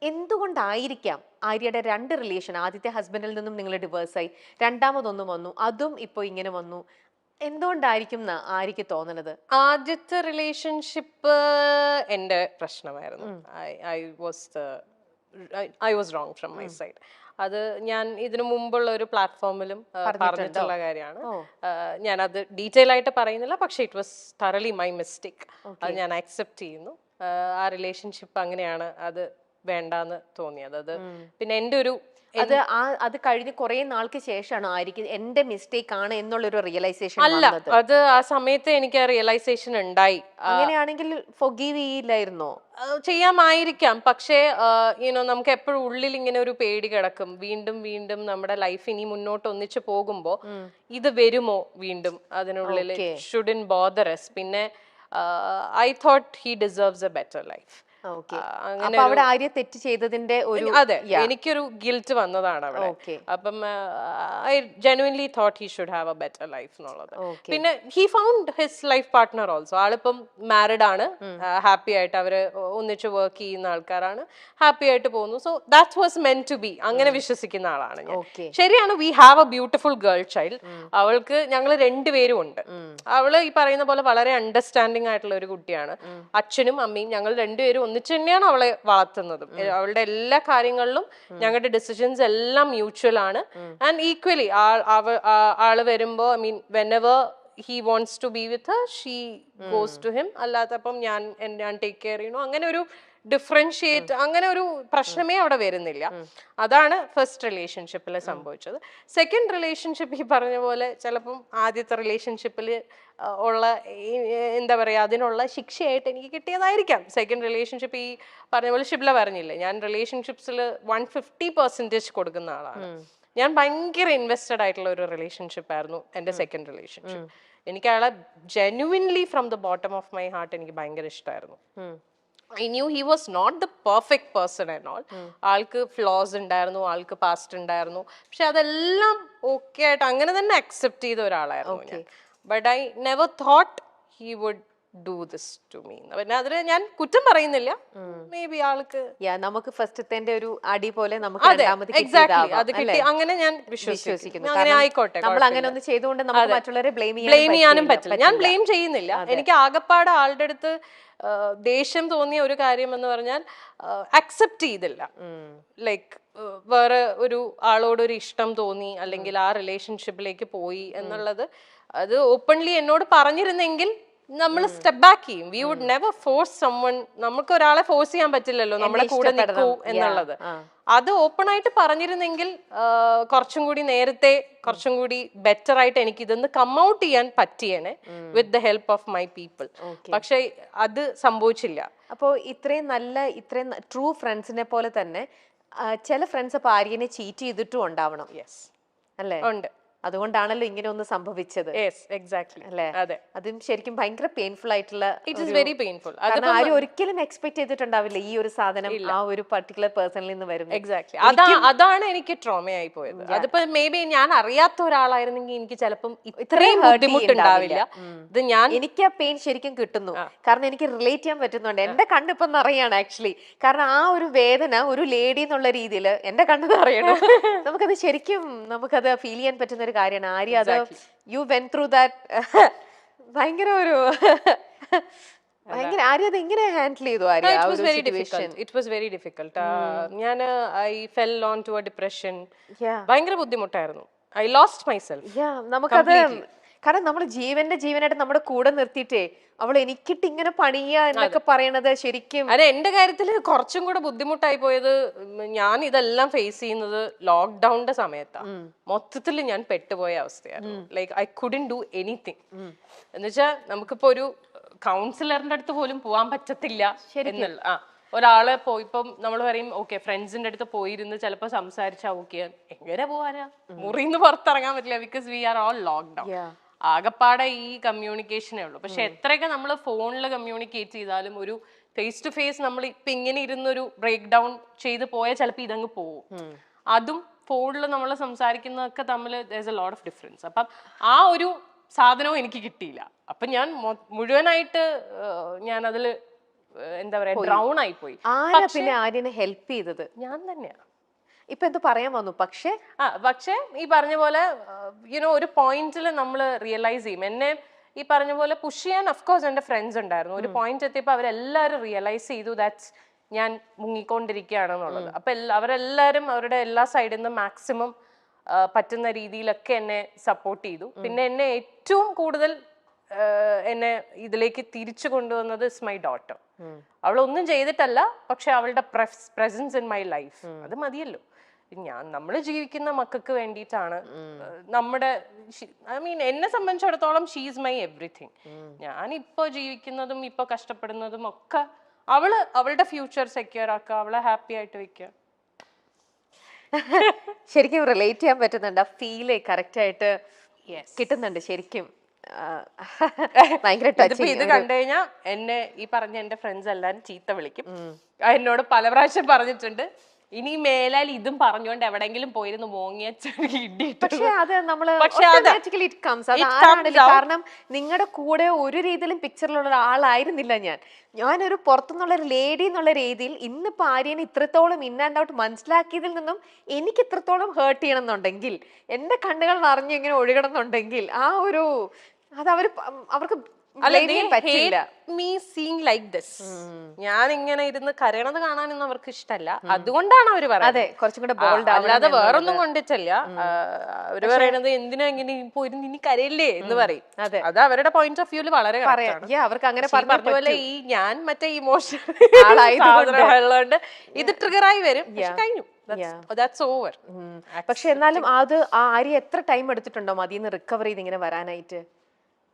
എന്തുകൊണ്ടായിരിക്കാം ആര്യയുടെ രണ്ട് റിലേഷൻ, ആദ്യത്തെ ഹസ്ബൻഡിൽ നിന്നും നിങ്ങൾ ഡിവേഴ്സായി, രണ്ടാമതൊന്നും വന്നു, അതും ഇപ്പോൾ ഇങ്ങനെ വന്നു, എന്തുകൊണ്ടായിരിക്കും എന്നാ ആര്യക്ക് തോന്നണത്? ആദ്യത്തെ റിലേഷൻഷിപ്പ് എൻ്റെ പ്രശ്നമായിരുന്നു. I was wrong from my side. അത് ഞാൻ ഇതിനു മുമ്പുള്ള ഒരു പ്ലാറ്റ്ഫോമിലും പറഞ്ഞിട്ടുള്ള കാര്യമാണ്. ഞാൻ അത് ഡീറ്റെയിൽ ആയിട്ട് പറയുന്നില്ല, പക്ഷെ ഇറ്റ് വാസ് തറലി മൈ മിസ്റ്റേക്ക്. അത് ഞാൻ അക്സെപ്റ്റ് ചെയ്യുന്നു. ആ റിലേഷൻഷിപ്പ് അങ്ങനെയാണ്, അത് വേണ്ടാന്ന് തോന്നിയത്. അത് പിന്നെ എൻ്റെ ഒരു അത് കഴിഞ്ഞ് കുറെ നാൾക്ക് ശേഷമാണ് ആയിരിക്കും എന്റെ മിസ്റ്റേക്ക് ആണ് എന്നുള്ളൊരു റിയലൈസേഷൻ അല്ല, അത് ആ സമയത്ത് എനിക്ക് ആ റിയലൈസേഷൻ ഉണ്ടായി. അങ്ങനെയാണെങ്കിൽ ഫൊഗീവ് ചെയ്യില്ലായിരുന്നോ? ചെയ്യാമായിരിക്കാം, പക്ഷേ നമുക്ക് എപ്പോഴും ഉള്ളിൽ ഇങ്ങനെ ഒരു പേടി കിടക്കും. വീണ്ടും വീണ്ടും നമ്മുടെ ലൈഫ് ഇനി മുന്നോട്ട് ഒന്നിച്ചു പോകുമ്പോ ഇത് വരുമോ വീണ്ടും അതിനുള്ളിൽ. Shouldn't bother us. പിന്നെ I thought he deserves A better life. അവിടെ ആര്യ തെറ്റ് ചെയ്തതിന്റെ ഒരു അതെ, എനിക്കൊരു ഗിൽറ്റ് വന്നതാണ് അവിടെ. അപ്പം I genuinely thought he should have a better life എന്നുള്ളത്. പിന്നെ he found his life partner also. ആളിപ്പം മാരിഡ് ആണ്, ഹാപ്പി ആയിട്ട് അവര് ഒന്നിച്ച് വർക്ക് ചെയ്യുന്ന ആൾക്കാരാണ്, ഹാപ്പി ആയിട്ട് പോകുന്നു. So that was meant to be. അങ്ങനെ വിശ്വസിക്കുന്ന ആളാണ് ഞാൻ. ശരിയാണ്, we have a beautiful girl child. അവൾക്ക് ഞങ്ങൾ രണ്ടുപേരും ഉണ്ട്. അവള് ഈ പറയുന്ന പോലെ വളരെ അണ്ടർസ്റ്റാൻഡിങ് ആയിട്ടുള്ള ഒരു കുട്ടിയാണ്. അച്ഛനും അമ്മയും ഞങ്ങൾ രണ്ടുപേരും ഒന്നിച്ച് തന്നെയാണ് അവളെ വളർത്തുന്നതും. അവളുടെ എല്ലാ കാര്യങ്ങളിലും ഞങ്ങളുടെ ഡിസിഷൻസ് എല്ലാം മ്യൂച്വൽ ആണ്. ആൻഡ് ഈക്വലി ആള് വരുമ്പോ, I mean whenever he wants to be with her, she goes to him. അല്ലാത്തപ്പം ഞാൻ ടേക്ക് കെയർ ചെയ്യണു. അങ്ങനെ ഒരു ഡിഫറൻഷിയേറ്റ്, അങ്ങനെ ഒരു പ്രശ്നമേ അവിടെ വരുന്നില്ല. അതാണ് ഫസ്റ്റ് റിലേഷൻഷിപ്പിൽ സംഭവിച്ചത്. സെക്കൻഡ് റിലേഷൻഷിപ്പ് ഈ പറഞ്ഞ പോലെ ചിലപ്പം ആദ്യത്തെ റിലേഷൻഷിപ്പിൽ ഉള്ള എന്താ പറയുക, അതിനുള്ള ശിക്ഷയായിട്ട് എനിക്ക് കിട്ടിയതായിരിക്കാം. സെക്കൻഡ് റിലേഷൻഷിപ്പ് ഈ പറഞ്ഞ പോലെ ഷിബ്ല പറഞ്ഞില്ലേ, ഞാൻ റിലേഷൻഷിപ്സിൽ 150% കൊടുക്കുന്ന ആളാണ്. ഞാൻ ഭയങ്കര ഇൻവെസ്റ്റഡ് ആയിട്ടുള്ള ഒരു റിലേഷൻഷിപ്പ് ആയിരുന്നു എൻ്റെ സെക്കൻഡ് റിലേഷൻഷിപ്പ്. എനിക്ക് അയാളെ genuinely from the bottom of my heart എനിക്ക് ഭയങ്കര ഇഷ്ടമായിരുന്നു. I knew he was not the perfect person and all. ആൾക്ക് ഫ്ലോസ് ഉണ്ടായിരുന്നു, ആൾക്ക് പാസ്റ്റ് ഉണ്ടായിരുന്നു, പക്ഷെ അതെല്ലാം ഓക്കെ ആയിട്ട് അങ്ങനെ തന്നെ അക്സെപ്റ്റ് ചെയ്ത ഒരാളായിരുന്നു ഞാൻ. But I never thought he would do this to me. പിന്നെ അതിന് ഞാൻ കുറ്റം പറയുന്നില്ല. മേ ബി ആൾക്ക് നമുക്ക് ഫസ്റ്റത്തെ ഒരു അടി പോലെ നമുക്ക് അത് കിട്ടി, അങ്ങനെ ഞാൻ വിശ്വസിക്കുന്നു. അങ്ങനെ ആയിക്കോട്ടെ, നമ്മൾ അങ്ങനെ ഒന്ന് ചെയ്തുകൊണ്ട് നമുക്ക് മറ്റുള്ളവരെ ബ്ലെയിം ചെയ്യാനും പറ്റില്ല. ഞാൻ ബ്ലെയിം ചെയ്യുന്നില്ല. എനിക്ക് ആകപ്പാട് ആളുടെ അടുത്ത് ദേഷ്യം തോന്നിയ ഒരു കാര്യം എന്ന് പറഞ്ഞാൽ അക്സെപ്റ്റ് ചെയ്തില്ല. ലൈക്ക് വേറെ ഒരു ആളോടൊരു ഇഷ്ടം തോന്നി, അല്ലെങ്കിൽ ആ റിലേഷൻഷിപ്പിലേക്ക് പോയി എന്നുള്ളത് അത് ഓപ്പൺലി എന്നോട് പറഞ്ഞിരുന്നെങ്കിൽ നമ്മൾ സ്റ്റെപ്പ് ബാക്ക് ചെയ്യും. We would never force someone. നമുക്ക് ഒരാളെ ഫോഴ്സ് ചെയ്യാൻ പറ്റില്ലല്ലോ നമ്മളെ കൂടെ നിൽക്കൂ എന്നുള്ളത്. അത് ഓപ്പൺ ആയിട്ട് പറഞ്ഞിരുന്നെങ്കിൽ കുറച്ചും കൂടി നേരത്തെ, കുറച്ചും കൂടി ബെറ്റർ ആയിട്ട് എനിക്ക് ഇതൊന്ന് കം ഔട്ട് ചെയ്യാൻ പറ്റിയേനെ with the help of my people. പക്ഷെ അത് സംഭവിച്ചില്ല. അപ്പോൾ ഇത്രയും ട്രൂ ഫ്രണ്ട്സിനെ പോലെ തന്നെ ചില ഫ്രണ്ട്സ് അപ്പൊ ആര്യനെ ചീറ്റ് ചെയ്തിട്ടും ഉണ്ടാവണം. അല്ലേ? ഉണ്ട്. അതുകൊണ്ടാണല്ലോ ഇങ്ങനെ ഒന്ന് സംഭവിച്ചത്. അല്ലേ? അതും ശരിക്കും ഭയങ്കര പെയിൻഫുൾ ആയിട്ടുള്ള, വെരി പെയിൻഫുൾ. ആരും ഒരിക്കലും എക്സ്പെക്ട് ചെയ്തിട്ടുണ്ടാവില്ല ഈ ഒരു സാധനം ആ ഒരു പർട്ടിക്കുലർ പേഴ്സണിൽ നിന്ന് വരും. അതാണ് എനിക്ക് ട്രോമയായി പോയത്. അതിപ്പോ മേ ബി ഞാൻ അറിയാത്ത ഒരാളായിരുന്നെങ്കിൽ എനിക്ക് ചിലപ്പം ഇത്രയും ബുദ്ധിമുട്ടുണ്ടാവില്ല. എനിക്ക് ആ പെയിൻ ശരിക്കും കിട്ടുന്നു, കാരണം എനിക്ക് റിലേറ്റ് ചെയ്യാൻ പറ്റുന്നുണ്ട്. എന്റെ കണ്ണിപ്പം നിറയാണ് ആക്ച്വലി. കാരണം ആ ഒരു വേദന ഒരു ലേഡി എന്നുള്ള രീതിയിൽ എന്റെ കണ്ണ് നിറയണം. നമുക്കത് ശരിക്കും നമുക്കത് ഫീൽ ചെയ്യാൻ പറ്റുന്ന കാര്യമാണ്. ആര്യ അത് യു വെൻ ത്രൂ ദാറ്റ്. ഭയങ്കര ആര്യ അത് എങ്ങനെ ഹാൻഡിൽ ചെയ്തു? It was very difficult. ഞാൻ I fell on to a depression. ഭയങ്കര ബുദ്ധിമുട്ടായിരുന്നു. I lost myself. നമുക്കത് കാരണം നമ്മൾ ജീവനായിട്ട് നമ്മുടെ കൂടെ നിർത്തിയിട്ടേ അവൾ എനിക്കിട്ട് ഇങ്ങനെ പണിയ എന്നൊക്കെ പറയണത് ശരിക്കും. അതെ, എന്റെ കാര്യത്തിൽ കുറച്ചും കൂടെ ബുദ്ധിമുട്ടായി പോയത്, ഞാൻ ഇതെല്ലാം ഫേസ് ചെയ്യുന്നത് ലോക്ക്ഡൌണിന്റെ സമയത്താണ്. മൊത്തത്തിൽ ഞാൻ പെട്ടുപോയ അവസ്ഥയായിരുന്നു. Like I couldn't do anything. എന്നുവെച്ചാൽ നമുക്കിപ്പോ ഒരു കൗൺസിലറിന്റെ അടുത്ത് പോലും പോവാൻ പറ്റത്തില്ല എന്നുള്ള ഒരാളെ ഇപ്പം നമ്മൾ പറയും ഓക്കെ ഫ്രണ്ട്സിന്റെ അടുത്ത് പോയിരുന്ന് ചിലപ്പോൾ സംസാരിച്ചാ ഓക്കെ, എങ്ങനെ പോവാനാ? മുറിന്ന് പുറത്തിറങ്ങാൻ പറ്റില്ല, because we are all lockdown. ആകപ്പാടെ ഈ കമ്മ്യൂണിക്കേഷനേ ഉള്ളൂ. പക്ഷെ എത്രയൊക്കെ നമ്മൾ ഫോണിൽ കമ്മ്യൂണിക്കേറ്റ് ചെയ്താലും ഒരു ഫേസ് ടു ഫേസ് നമ്മൾ ഇപ്പൊ ഇങ്ങനെ ഇരുന്നൊരു ബ്രേക്ക് ഡൗൺ ചെയ്ത് പോയാൽ ചിലപ്പോൾ ഇതങ്ങ് പോവും. അതും ഫോണിൽ നമ്മൾ സംസാരിക്കുന്നതൊക്കെ തമ്മിൽ there's a lot of difference. അപ്പം ആ ഒരു സാധനവും എനിക്ക് കിട്ടിയില്ല. അപ്പം ഞാൻ മുഴുവനായിട്ട് ഞാൻ അതിൽ എന്താ പറയാ ഡ്രൗൺ ആയി പോയി. ആരാ പിന്നെ ആര്യനെ ഹെൽപ്പ് ചെയ്തത്? ഞാൻ തന്നെയാ. ഇപ്പൊ എന്ത് പറയാൻ വന്നു? പക്ഷേ ഈ പറഞ്ഞ പോലെ ഒരു പോയിന്റിൽ നമ്മൾ റിയലൈസ് ചെയ്യും. എന്നെ ഈ പറഞ്ഞ പോലെ പുഷ് ചെയ്യാൻ അഫ്കോഴ്സ് എന്റെ ഫ്രണ്ട്സ് ഉണ്ടായിരുന്നു. ഒരു പോയിന്റ് എത്തിയപ്പോൾ അവരെല്ലാവരും റിയലൈസ് ചെയ്തു ദാറ്റ്സ് ഞാൻ മുങ്ങിക്കൊണ്ടിരിക്കുകയാണെന്നുള്ളത്. അപ്പൊ അവരെല്ലാവരും അവരുടെ എല്ലാ സൈഡിൽ നിന്നും മാക്സിമം പറ്റുന്ന രീതിയിലൊക്കെ എന്നെ സപ്പോർട്ട് ചെയ്തു. പിന്നെ എന്നെ ഏറ്റവും കൂടുതൽ എന്നെ ഇതിലേക്ക് തിരിച്ചു കൊണ്ടുവന്നത് ഇസ് മൈ ഡോട്ടർ. അവളൊന്നും ചെയ്തിട്ടല്ല, പക്ഷെ അവളുടെ പ്രസൻസ് ഇൻ മൈ ലൈഫ് അത് മതിയല്ലോ. നമ്മൾ ജീവിക്കുന്ന മക്കൾക്ക് വേണ്ടിയിട്ടാണ്. നമ്മുടെ എന്നെ സംബന്ധിച്ചിടത്തോളം ഷീ ഈസ് മൈ എവറിഥിങ്. ഞാൻ ഇപ്പൊ ജീവിക്കുന്നതും ഇപ്പൊ കഷ്ടപ്പെടുന്നതും ഒക്കെ അവളുടെ ഫ്യൂച്ചർ സെക്യൂർ ആക്കുക, അവളെ ഹാപ്പി ആയിട്ട് വെക്കുക. ശരിക്കും റിലേറ്റ് ചെയ്യാൻ പറ്റുന്നുണ്ട്. ആ ഫീല് കറക്റ്റ് ആയിട്ട് കിട്ടുന്നുണ്ട് ശരിക്കും. ഭയങ്കര ഇത് കണ്ടു കഴിഞ്ഞാൽ എന്നെ ഈ പറഞ്ഞ എന്റെ ഫ്രണ്ട്സ് എല്ലാരും ചീത്ത വിളിക്കും. എന്നോട് പല പ്രാവശ്യം പറഞ്ഞിട്ടുണ്ട്, ഇനി മേലാൽ ഇതും പറഞ്ഞുകൊണ്ട് എവിടെങ്കിലും പോയിരുന്നു മോങ്ങിയ. കാരണം നിങ്ങളുടെ കൂടെ ഒരു രീതിയിലും പിക്ചറിലുള്ള ഒരാളായിരുന്നില്ല ഞാനൊരു പുറത്തുനിന്നുള്ള ഒരു ലേഡി എന്നുള്ള രീതിയിൽ ഇന്നിപ്പോ ആര്യനെ ഇത്രത്തോളം ഇൻ ആൻഡ് ഔട്ട് മനസ്സിലാക്കിയതിൽ നിന്നും എനിക്ക് ഇത്രത്തോളം ഹേർട്ട് ചെയ്യണം എന്നുണ്ടെങ്കിൽ, എന്റെ കണ്ണുകൾ നിറഞ്ഞു ഇങ്ങനെ ഒഴുകണം എന്നുണ്ടെങ്കിൽ ആ ഒരു അത് അവർക്ക് ഞാൻ ഇങ്ങനെ ഇരുന്ന് കരയണത് കാണാനൊന്നും അവർക്ക് ഇഷ്ടമല്ല. അതുകൊണ്ടാണ് അവര് പറയുന്നത്, അല്ലാതെ വേറൊന്നും കൊണ്ടിട്ടല്ല. അവര് പറയണത് എന്തിനാ ഇങ്ങനെ പോയിരുന്നു ഇനി കരയില്ലേ എന്ന് പറയും. അത് അവരുടെ പോയിന്റ് ഓഫ് വ്യൂല് വളരെ അവർക്ക് അങ്ങനെ പറഞ്ഞ പോലെ ഈ ഞാൻ മറ്റേ ഇമോഷണൽ ഉള്ളതുകൊണ്ട് ഇത് ട്രിഗറായി വരും. കഴിഞ്ഞു, that's over. പക്ഷെ എന്നാലും അത് ആര്യ എത്ര ടൈം എടുത്തിട്ടുണ്ടോ അതിന്ന് റിക്കവർ ചെയ്ത് ഇങ്ങനെ വരാനായിട്ട്?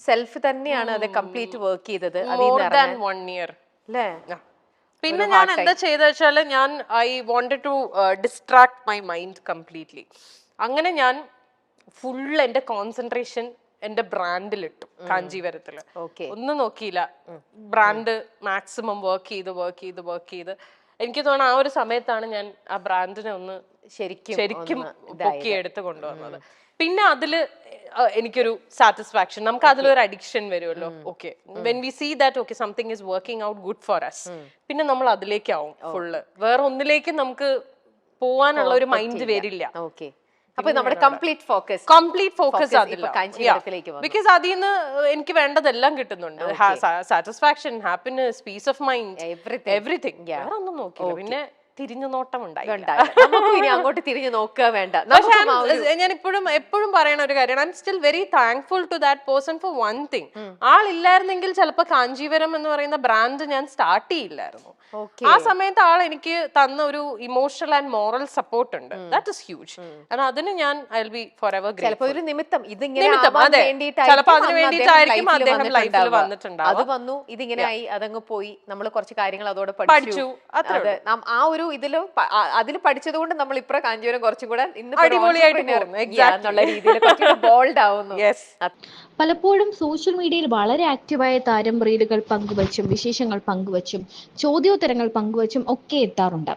സെൽഫ് തന്നെയാണ് അത് കംപ്ലീറ്റ് വർക്ക് ചെയ്തത്. More than 1 year. പിന്നെ ഞാൻ എന്താ ചെയ്ത വെച്ചാല് I wanted to distract my mind completely. അങ്ങനെ ഞാൻ ഫുൾ എന്റെ കോൺസെൻട്രേഷൻ എന്റെ ബ്രാൻഡിലിട്ടു. കാഞ്ചീവരത്തില് ഒന്നും നോക്കിയില്ല, ബ്രാൻഡ് മാക്സിമം വർക്ക് ചെയ്ത് എനിക്ക് തോന്നുന്നു ആ ഒരു സമയത്താണ് ഞാൻ ആ ബ്രാൻഡിനെ ഒന്ന് ശരിക്കും പൊക്കിയെടുത്ത് കൊണ്ടുവന്നത്. പിന്നെ അതില് എനിക്കൊരു സാറ്റിസ്ഫാക്ഷൻ, നമുക്ക് അതിലൊരു അഡിക്ഷൻ വരുമല്ലോ. Okay, when we see that okay something is working out good for us, പിന്നെ നമ്മൾ അതിലേക്കാവും ഫുള്ള്. വേറെ ഒന്നിലേക്ക് നമുക്ക് പോവാനുള്ള ഒരു മൈൻഡ് വരില്ല. കംപ്ലീറ്റ് ഫോക്കസ് അതില്ല. ബിക്കോസ് അതിൽ നിന്ന് എനിക്ക് വേണ്ടതെല്ലാം കിട്ടുന്നുണ്ട്. Satisfaction, happiness, peace of mind, everything. വേറെ ഒന്നും നോക്കില്ല. പിന്നെ തിരിഞ്ഞു നോട്ടം അങ്ങോട്ട് തിരിഞ്ഞു നോക്കുക വേണ്ട. ഞാൻ എപ്പോഴും പറയണ ഒരു കാര്യമാണ്, I am still very thankful to that person for one thing. ആളില്ലായിരുന്നെങ്കിൽ ചിലപ്പോൾ കാഞ്ചീവരം എന്ന് പറയുന്ന ബ്രാൻഡ് ഞാൻ സ്റ്റാർട്ട് ചെയ്യില്ലായിരുന്നു. ആ സമയത്ത് ആൾ എനിക്ക് തന്ന ഒരു ഇമോഷണൽ ആൻഡ് മോറൽ സപ്പോർട്ട് ഉണ്ട്. That is huge. അതിന് ഞാൻ I will be forever grateful. ചിലപ്പോൾ അതിന് വേണ്ടിയിട്ടായിരിക്കും അദ്ദേഹം ലൈഫിൽ വന്നിട്ടുണ്ടാവും. അത് വന്നു, ഇതിങ്ങനെ ആയി, അതങ്ങ് പോയി, നമ്മൾ കുറച്ച് കാര്യങ്ങൾ അതോടെ പഠിച്ചു. ആ ഒരു അതിൽ പഠിച്ചത് കൊണ്ട് നമ്മൾ ഇപ്പോ കാഞ്ചീപുരം കുറച്ചും കൂടെ എന്നുള്ള രീതിയിൽ ബോൾഡ് ആവുന്നു. പലപ്പോഴും സോഷ്യൽ മീഡിയയിൽ വളരെ ആക്റ്റീവായ താരം റീലുകൾ പങ്കുവച്ചും വിശേഷങ്ങൾ പങ്കുവച്ചും ചോദ്യോത്തരങ്ങൾ പങ്കുവച്ചും ഒക്കെ എത്താറുണ്ട്.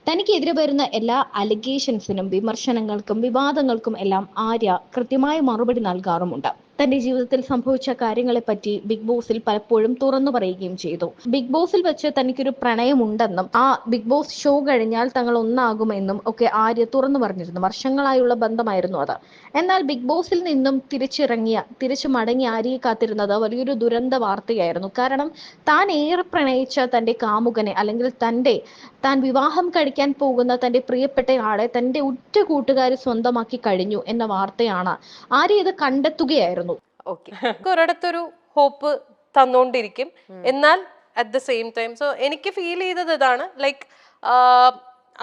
തനിക്കെതിരെ വരുന്ന എല്ലാ അലിഗേഷൻസിനും വിമർശനങ്ങൾക്കും വിവാദങ്ങൾക്കും എല്ലാം ആര്യ കൃത്യമായ മറുപടി നൽകാറുമുണ്ട്. തന്റെ ജീവിതത്തിൽ സംഭവിച്ച കാര്യങ്ങളെപ്പറ്റി ബിഗ് ബോസിൽ പലപ്പോഴും തുറന്നു പറയുകയും ചെയ്തു. ബിഗ് ബോസിൽ വെച്ച് തനിക്കൊരു പ്രണയമുണ്ടെന്നും ആ ബിഗ് ബോസ് ഷോ കഴിഞ്ഞാൽ തങ്ങൾ ഒന്നാകുമെന്നും ഒക്കെ ആര്യ തുറന്നു പറഞ്ഞിരുന്നു. വർഷങ്ങളായുള്ള ബന്ധമായിരുന്നു അത്. എന്നാൽ ബിഗ് ബോസിൽ നിന്നും തിരിച്ചു മടങ്ങി ആര്യയെ കാത്തിരുന്നത് വലിയൊരു ദുരന്ത വാർത്തയായിരുന്നു. കാരണം താൻ ഏറെ പ്രണയിച്ച തന്റെ കാമുകനെ, അല്ലെങ്കിൽ താൻ വിവാഹം കഴിക്കാൻ പോകുന്ന തന്റെ പ്രിയപ്പെട്ട ആളെ തന്റെ ഉറ്റ കൂട്ടുകാരി സ്വന്തമാക്കി കഴിഞ്ഞു എന്ന വാർത്തയാണ്. ആര്യ ഇത് കണ്ടെത്തുകയായിരുന്നു. ഒരിടത്തൊരു ഹോപ്പ് തന്നോണ്ടിരിക്കും. എന്നാൽ അറ്റ് ദ സെയിം ടൈം എനിക്ക് ഫീൽ ചെയ്തത് ഇതാണ്, ലൈക്ക്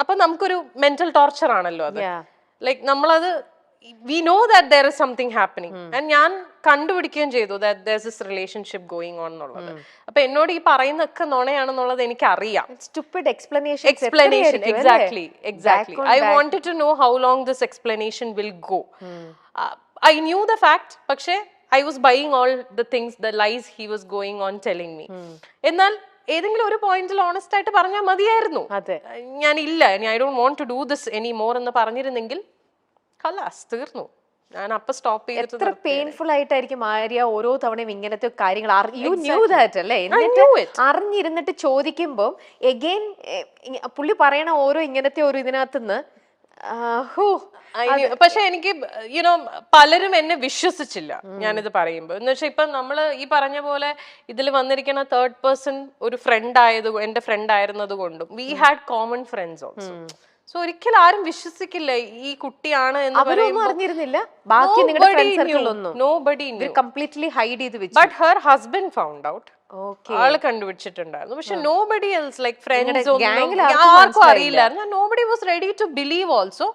അപ്പൊ നമുക്കൊരു മെന്റൽ ടോർച്ചർ ആണല്ലോ അത്. ലൈക്ക് നമ്മളത് we know that there is something happening and ഞാൻ കണ്ടുപിടിക്കുകയും ചെയ്തു that there's this relationship going on എന്നുള്ളത്. അപ്പൊ എന്നോട് ഈ പറയുന്നൊക്കെ നുണയാണെന്നുള്ളത് എനിക്ക് അറിയാം. Stupid explanation. Exactly. I wanted to know how long this explanation will go. I knew the fact, പക്ഷേ I was buying all the things, the lies he was going on telling me. എന്നാൽ ഏതെങ്കിലും ഒരു പോയിന്റിൽ honest ആയിട്ട് പറഞ്ഞാൽ മതിയായിരുന്നു. ഞാൻ I don't want to do this any more എന്ന് പറഞ്ഞിരുന്നെങ്കിൽ ഖലാസ് തീർന്നു. ഞാൻ അപ്പൊ സ്റ്റോപ്പ് ചെയ്തിട്ട് എത്ര പെയിൻഫുൾ ആയിട്ടായിരിക്കും ആര്യ ഓരോ തവണയും ഇങ്ങനത്തെ കാര്യങ്ങൾ യു ന്യൂ ദാറ്റ് അല്ലേ, എന്നിട്ട് അറിഞ്ഞിരുന്നിട്ട് ചോദിക്കുമ്പോ എഗെയിൻ പുള്ളി പറയണ ഓരോ ഇങ്ങനത്തെ ഒരു ഇതിനകത്തുനിന്ന് പക്ഷെ എനിക്ക് യുനോ പലരും എന്നെ വിശ്വസിച്ചില്ല ഞാനിത് പറയുമ്പോ. എന്ന് വെച്ചാൽ ഇപ്പൊ നമ്മള് ഈ പറഞ്ഞ പോലെ ഇതിൽ വന്നിരിക്കുന്ന തേർഡ് പേഴ്സൺ ഒരു ഫ്രണ്ട് എന്റെ ഫ്രണ്ട് ആയിരുന്നത് കൊണ്ടും we had common friends also. So ഒരിക്കലും ആരും വിശ്വസിക്കില്ല ഈ കുട്ടിയാണ് എന്ന് അവരൊന്നും അറിഞ്ഞിരുന്നില്ല, ബാക്കി നിങ്ങളുടെ ഫ്രണ്ട് സർക്കിളൊന്നും nobody knew. കംപ്ലീറ്റ്ലി ഹൈഡ് ചെയ്ത് വെച്ചു. But her husband found out. ആള് കണ്ടുപിടിച്ചിട്ടുണ്ടായിരുന്നു. പക്ഷെ nobody else, like friends, ആർക്കും അറിയില്ലായിരുന്നു. Nobody was ready to believe also.